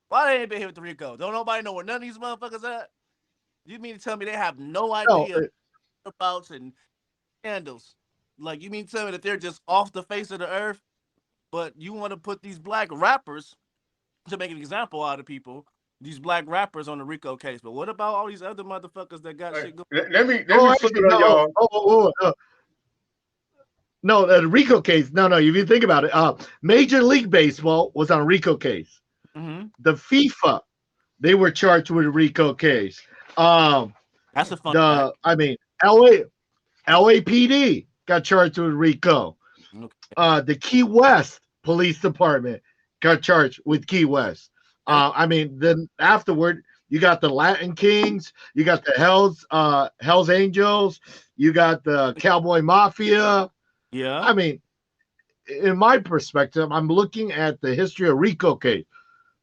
Why they ain't been hit with the RICO? Don't nobody know where none of these motherfuckers at? You mean to tell me they have no No. idea about and scandals? Like, you mean to tell me that they're just off the face of the earth? But you want to put these black rappers to make an example out of people, these black rappers on the RICO case. But what about all these other motherfuckers that got All right. shit going? Let me flip Actually, it on no. y'all. No, the RICO case. No. If you think about it, Major League Baseball was on a RICO case. Mm-hmm. The FIFA, they were charged with a RICO case. That's a fun fact. I mean, LAPD got charged with RICO. Okay. The Key West Police Department got charged with Key West. I mean, then afterward, you got the Latin Kings, you got the Hell's Angels, you got the Cowboy Mafia. Yeah. I mean, in my perspective, I'm looking at the history of RICO case.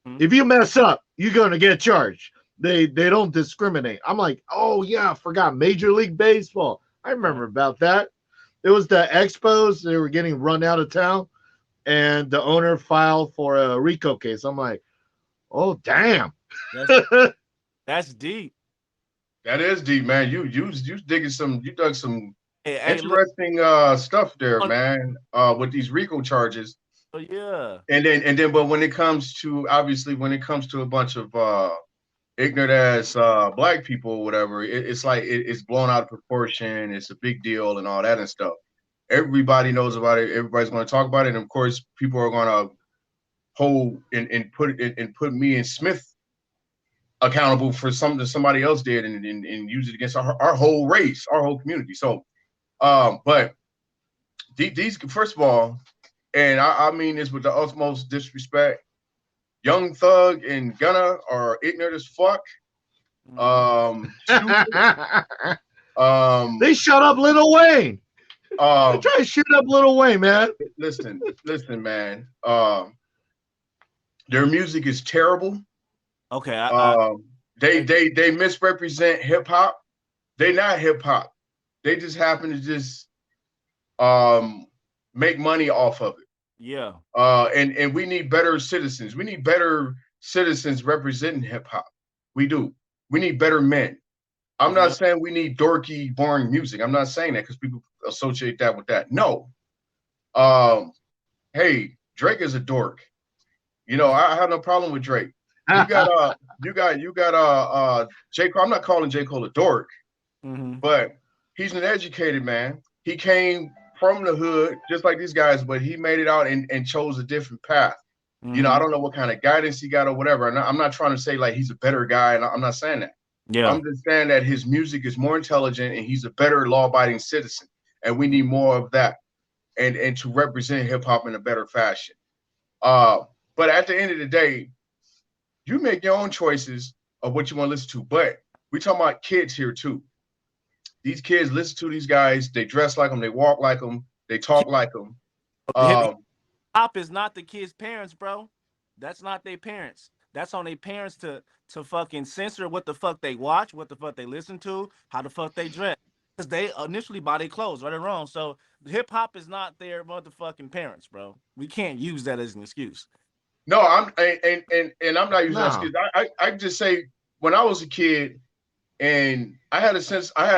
Mhm. If you mess up, you're gonna get charged. They don't discriminate. I'm like, oh yeah, I forgot Major League Baseball. I remember about that. It was the Expos. They were getting run out of town, and the owner filed for a RICO case. I'm like, oh damn. That's deep. That is deep, man. You digging some. You dug some Hey, look. interesting stuff there, man. With these RICO charges. Oh, yeah. But when it comes to a bunch of ignorant ass black people or whatever, it's like it's blown out of proportion. It's a big deal and all that and stuff. Everybody knows about it. Everybody's going to talk about it, and of course, people are going to hold and put me and Smith accountable for something that somebody else did and use it against our whole race, our whole community. So, but these first of all, and I mean this with the utmost disrespect. Young Thug and Gunna are ignorant as fuck. They shut up Lil Wayne. They try to shoot up Lil Wayne, man. Listen, man. Their music is terrible. Okay. They misrepresent hip hop. They not hip hop. They just happen to just make money off of it. Yeah. And we need better citizens. We need better citizens representing hip hop. We do. We need better men. I'm not saying we need dorky, boring music. I'm not saying that because people associate that with that. No. Hey, Drake is a dork. You know, I have no problem with Drake. You got J. Cole. I'm not calling J. Cole a dork, but he's an educated man. He came from the hood, just like these guys, but he made it out and chose a different path. You know, I don't know what kind of guidance he got or whatever. And I'm not trying to say like he's a better guy, and I'm not saying that. Yeah. I'm just saying that his music is more intelligent and he's a better law-abiding citizen, and we need more of that, and to represent hip hop in a better fashion. But at the end of the day, you make your own choices of what you want to listen to. But we talking about kids here too. These kids listen to these guys. They dress like them. They walk like them. They talk like them. Hip hop is not the kids' parents, bro. That's not their parents. That's on their parents to fucking censor what the fuck they watch, what the fuck they listen to, how the fuck they dress. Because they initially buy their clothes, right or wrong. So hip hop is not their motherfucking parents, bro. We can't use that as an excuse. No, I'm I'm not using that excuse. I just say when I was a kid and I had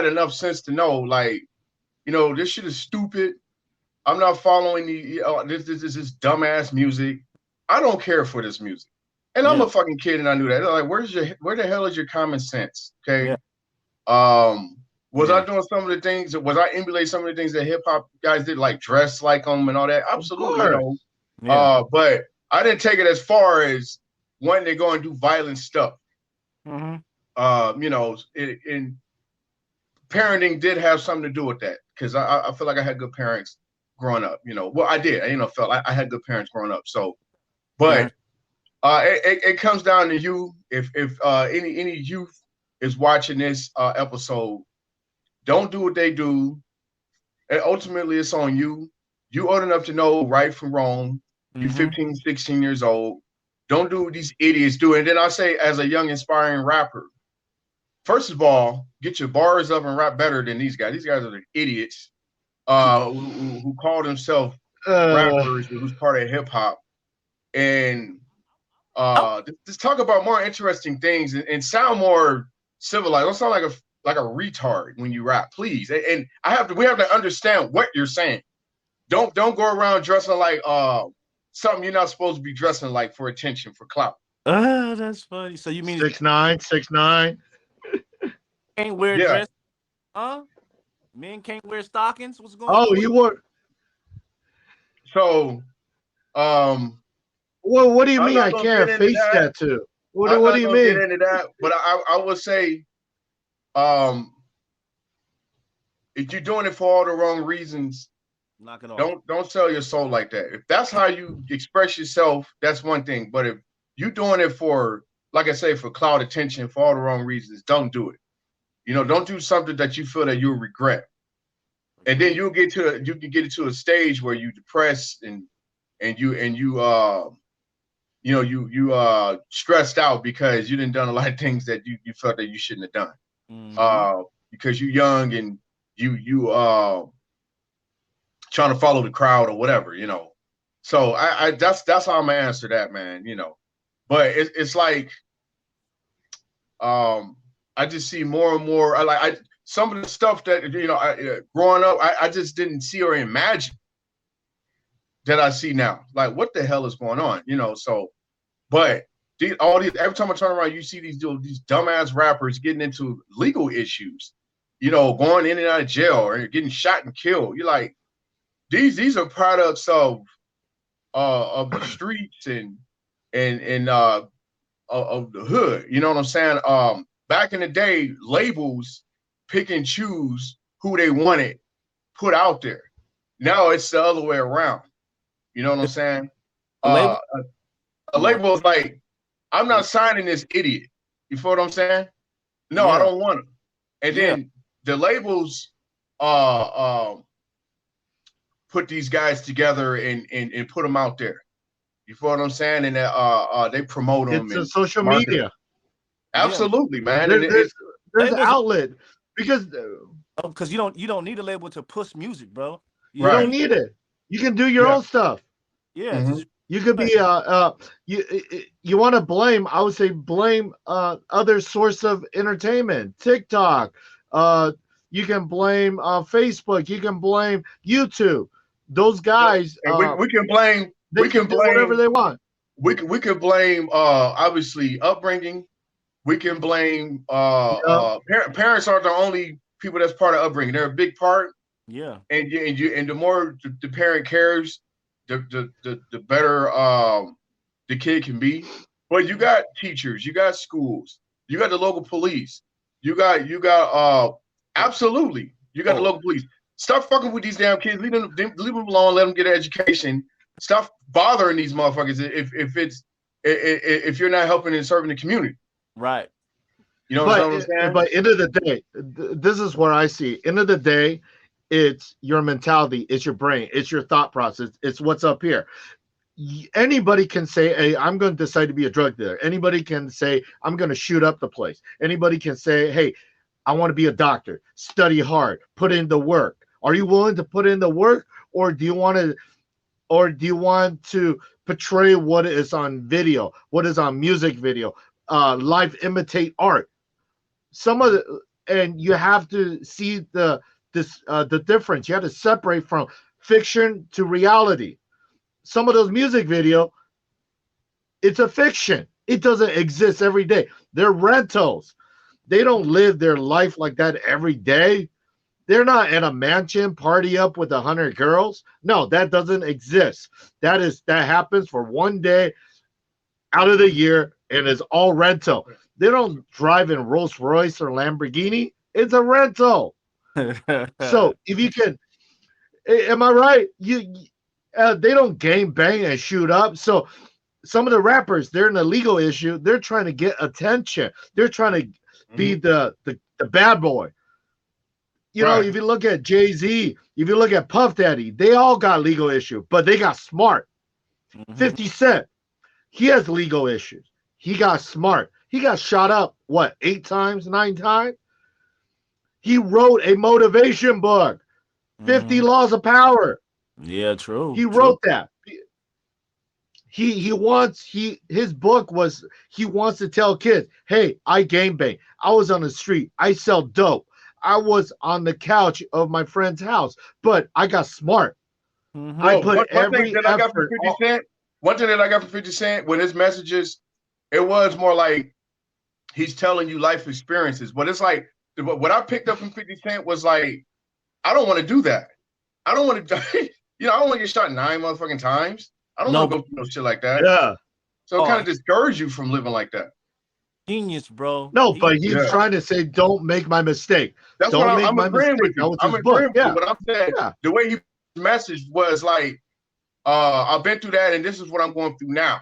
enough sense to know, like, this shit is stupid. I'm not following this dumbass music. I don't care for this music. And I'm a fucking kid and I knew that. They're like, where the hell is your common sense? Okay. Yeah. Was I doing some of the things? Was I emulating some of the things that hip hop guys did, like dress like them and all that? Absolutely, but I didn't take it as far as when they go and do violent stuff. Mm-hmm. And parenting did have something to do with that because I feel like I had good parents growing up. Well, I did. Felt like I had good parents growing up. So, but it comes down to you. If any youth is watching this episode. Don't do what they do. And ultimately, it's on you. You old enough to know right from wrong. You're 15, 16 years old. Don't do what these idiots do. And then I say, as a young, inspiring rapper, first of all, get your bars up and rap better than these guys. These guys are the idiots who call themselves rappers, who's part of hip hop. And just talk about more interesting things and sound more civilized. Don't sound like a retard when you rap, please. And we have to understand what you're saying. Don't go around dressing like something you're not supposed to be dressing like for attention, for clout. That's funny. So you mean 6'9"? Can't wear dress? Men can't wear stockings? What's going on? Oh, you were. So, well, what do you mean I can't face that too? What do you mean? Get into that, but I would say, if you're doing it for all the wrong reasons, knock it off. Don't sell your soul like that. If that's how you express yourself, that's one thing. But if you're doing it for, like I say, for clout, attention, for all the wrong reasons, don't do it. Don't do something that you feel that you'll regret. And then you can get into a stage where you depressed and you stressed out because you didn't done a lot of things that you felt that you shouldn't have done. Because you're young and you trying to follow the crowd or whatever, So I that's how I'm gonna answer that, man. But it's like I just see more and more. Some of the stuff that growing up, I just didn't see or imagine that I see now. Like, what the hell is going on? So, but every time I turn around, you see these dumbass rappers getting into legal issues, going in and out of jail or getting shot and killed. You're like, these are products of the streets and of the hood. You know what I'm saying? Back in the day, labels pick and choose who they wanted put out there. Now it's the other way around. You know what I'm saying? A label is like, I'm not signing this idiot. You feel what I'm saying? No, I don't want him. And then the labels put these guys together and put them out there. You feel what I'm saying? And they promote them. It's social media. Absolutely, man. There's an outlet because you don't need a label to push music, bro. You don't need it. You can do your own stuff. Yeah. Mm-hmm. You could be you want to blame, I would say blame other source of entertainment, TikTok. You can blame Facebook, you can blame YouTube. Those guys we can blame whatever they want. We can blame obviously upbringing. We can blame parents aren't the only people that's part of upbringing. They're a big part. Yeah. And the more the parent cares, the better the kid can be. But you got teachers, you got schools, you got the local police, you got absolutely, you got the local police. Stop fucking with these damn kids. Leave them alone. Let them get an education. Stop bothering these motherfuckers if you're not helping and serving the community. Right. You know what I'm saying? But end of the day, this is where I see. End of the day, it's your mentality, it's your brain, it's your thought process, it's what's up here. Anybody can say, hey, I'm going to decide to be a drug dealer. Anybody can say, I'm going to shoot up the place. Anybody can say, hey, I want to be a doctor, study hard, put in the work. Are you willing to put in the work, or do you want to portray what is on video, what is on music video, live imitate art? And you have to see the difference. You have to separate from fiction to reality. Some of those music video, it's a fiction. It doesn't exist every day. They're rentals. They don't live their life like that every day. They're not in a mansion party up with 100 girls. No, that doesn't exist. That happens for one day out of the year, and it's all rental. They don't drive in Rolls Royce or Lamborghini. It's a rental. So if you can, am I right? They don't gang bang and shoot up. So some of the rappers, they're in a legal issue. They're trying to get attention. They're trying to be the bad boy. You know, if you look at Jay-Z, if you look at Puff Daddy, they all got legal issue, but they got smart. 50 Cent, he has legal issues. He got smart. He got shot up, 8 times, 9 times? He wrote a motivation book, 50 Laws of Power. Yeah, true. He wrote that. His book was, he wants to tell kids, hey, I gangbang. I was on the street. I sell dope. I was on the couch of my friend's house, but I got smart. I put every effort. One thing that I got from 50 Cent with his messages, it was more like he's telling you life experiences. But it's like, what I picked up from 50 Cent was like, I don't want to do that. I don't want to die. I don't want to get shot 9 motherfucking times. I don't want to go through no shit like that. Yeah. So it kind of discourages you from living like that. Genius, bro. No, but he's trying to say, don't make my mistake. That's don't what make I'm my agreeing mistake. with you. I'm agreeing with you. What I'm saying, the way he message was like, I've been through that, and this is what I'm going through now.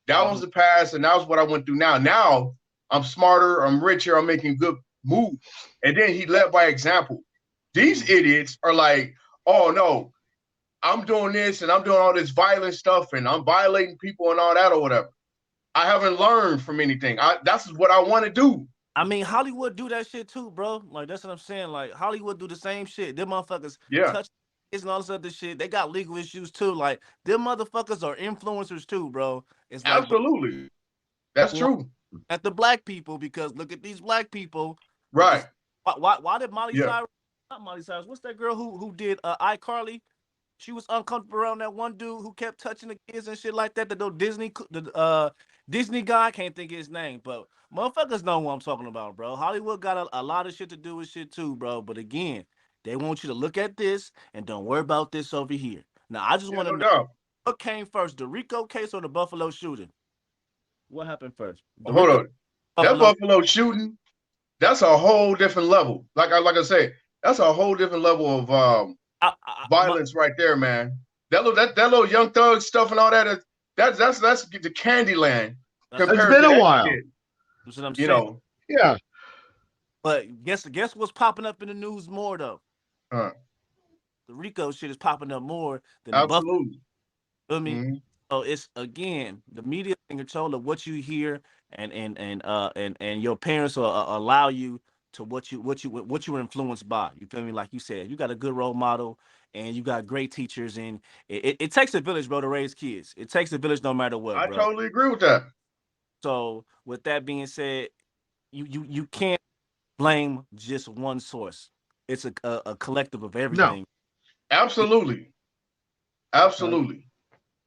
That was the past, and that was what I went through now. Now I'm smarter, I'm richer, I'm making good moves. And then he led by example. These idiots are like, oh no, I'm doing this and I'm doing all this violent stuff and I'm violating people and all that or whatever. I haven't learned from anything. That's what I want to do. I mean, Hollywood do that shit too, bro. Like, that's what I'm saying. Like, Hollywood do the same shit. Them motherfuckers touch kids and all this other shit. They got legal issues too. Like, them motherfuckers are influencers too, bro. It's like, absolutely. That's true. At the black people, because look at these black people. Right. Why did Molly Cyrus, not Molly Cyrus, what's that girl who did iCarly? She was uncomfortable around that one dude who kept touching the kids and shit like that. The little Disney guy, I can't think of his name, but motherfuckers know what I'm talking about, bro. Hollywood got a lot of shit to do with shit too, bro. But again, they want you to look at this and don't worry about this over here. Now, I just want to know what came first, the Rico case or the Buffalo shooting? What happened first? Hold on. That Buffalo shooting, that's a whole different level. Like I say, that's a whole different level of violence right there, man. That little Young Thug stuff and all that, that's the candy land. It's been a while. That's what I'm saying. Yeah. But guess what's popping up in the news more though? The Rico shit is popping up more than the Buffalo. Feel me? So it's, again, the media in control of what you hear, and your parents will allow you to what you were influenced by. You feel me? Like you said, you got a good role model and you got great teachers, and it takes a village, bro, to raise kids. It takes a village no matter what. I bro. totally agree with that. So with that being said, you can't blame just one source. It's a collective of everything. No. Absolutely.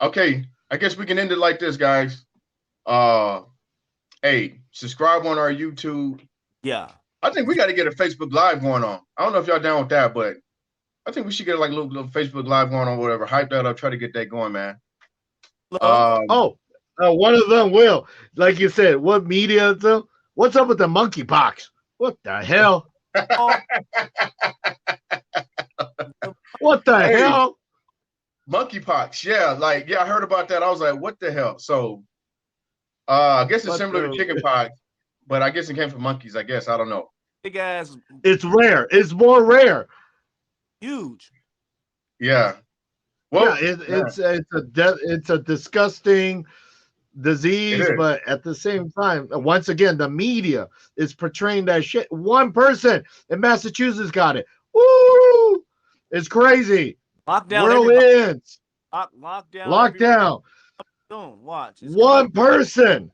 Okay, I guess we can end it like this, guys. Hey, subscribe on our YouTube. Yeah. I think we got to get a Facebook Live going on. I don't know if y'all down with that, but I think we should get like a little Facebook Live going on, whatever. Hype that up, try to get that going, man. One of them will. Like you said, what media though? What's up with the monkeypox? What the hell? What the hell? Monkeypox, yeah, I heard about that. I was like, what the hell? So I guess it's similar to chickenpox. but I guess it came from monkeys. I guess I don't know. Big ass, It's rare. It's more rare. huge. Yeah. Well, Yeah, it's a disgusting disease, is. but at the same time, once again, the media is portraying that shit. One person in Massachusetts got it. Woo! It's crazy. Lockdown. Whirlwinds. Lockdown. Lockdown. Soon. Watch. It's One person.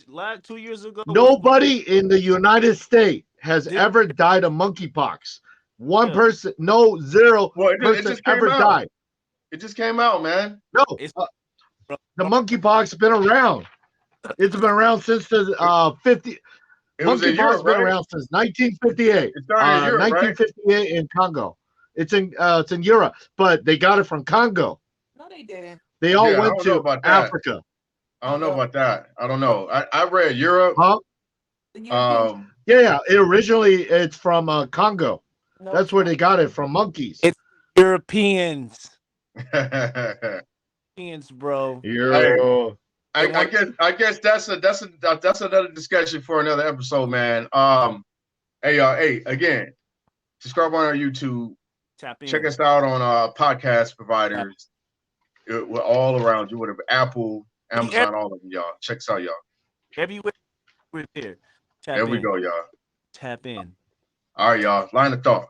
last 2 years ago. Nobody in the United States has ever died of monkeypox. One person, no, zero person ever died. It just came out, man. No, the monkeypox has been around. It's been around since the 50. Monkeypox has been around since 1958. It started in Europe, 1958 in Congo. It's in Europe, but they got it from Congo. No, they didn't. They all went to Africa. I don't know about that. I don't know. I read Europe. Huh? Yeah. It's from Congo. No, That's where they got it from, monkeys. It's Europeans. Europeans, bro. I guess that's another discussion for another episode, man. Hey y'all, again, subscribe on our YouTube. Check us out on podcast providers. We're all around you, whatever, Apple, Amazon, all of them, y'all. Check us out, y'all. Everywhere we're there. There we go, y'all. Tap in. All right, y'all. Line of thought.